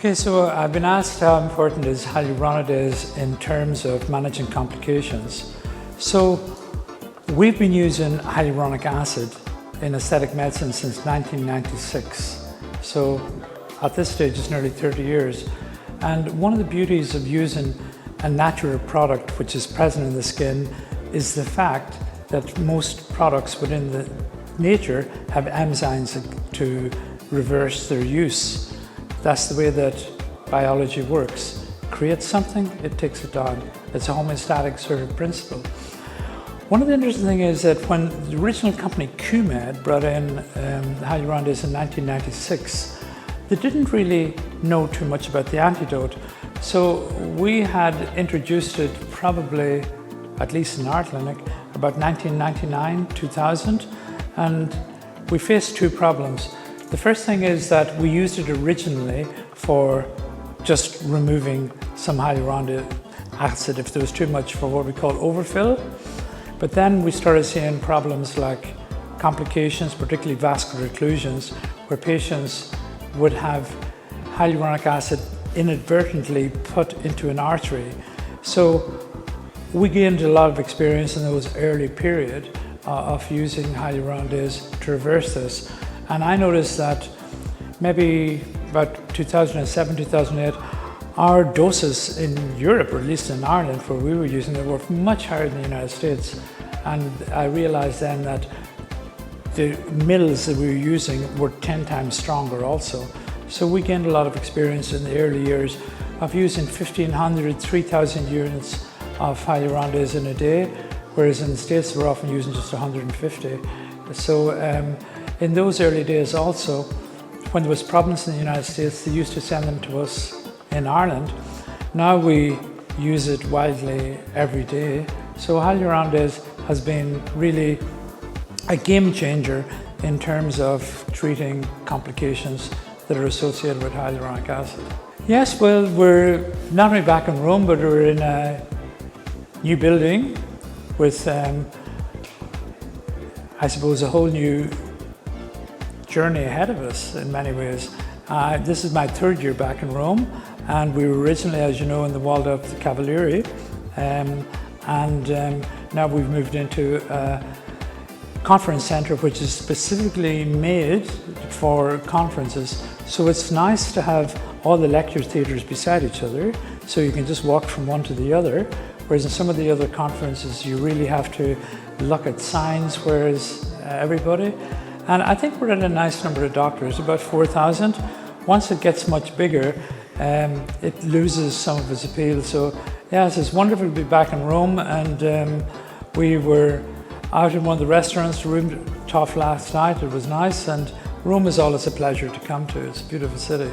Okay, so I've been asked how important is hyaluronidase in terms of managing complications. So we've been using hyaluronic acid in aesthetic medicine since 1996. So at this stage it's nearly 30 years. And one of the beauties of using a natural product which is present in the skin is the fact that most products within the nature have enzymes to reverse their use. That's the way that biology works. Create something, it takes it down. It's a homeostatic sort of principle. One of the interesting things is that when the original company QMed brought in hyaluronidase in 1996, they didn't really know too much about the antidote. So we had introduced it probably, at least in our clinic, about 1999, 2000, and we faced two problems. The first thing is that we used it originally for just removing some hyaluronic acid if there was too much for what we call overfill. But then we started seeing problems like complications, particularly vascular occlusions, where patients would have hyaluronic acid inadvertently put into an artery. So we gained a lot of experience in those early period of using hyaluronidase to reverse this. And I noticed that maybe about 2007, 2008, our doses in Europe, or at least in Ireland, where we were using it, were much higher than the United States. And I realized then that the mils that we were using were 10 times stronger also. So we gained a lot of experience in the early years of using 1,500, 3,000 units of hyaluronidase in a day, whereas in the States we're often using just 150. So in those early days also, when there was problems in the United States, they used to send them to us in Ireland. Now we use it widely every day. So hyaluronidase has been really a game changer in terms of treating complications that are associated with hyaluronic acid. Yes, well, we're not only back in Rome, but we're in a new building with, I suppose, a whole new journey ahead of us in many ways. This is my third year back in Rome, and we were originally, as you know, in the Waldorf Cavalieri, and now we've moved into a conference center which is specifically made for conferences. So it's nice to have all the lecture theatres beside each other, so you can just walk from one to the other, whereas in some of the other conferences you really have to look at signs, whereas everybody. And I think we're at a nice number of doctors, about 4,000. Once it gets much bigger, it loses some of its appeal. So yes, it's wonderful to be back in Rome, and we were out in one of the restaurants, rooftop last night. It was nice, and Rome is always a pleasure to come to. It's a beautiful city.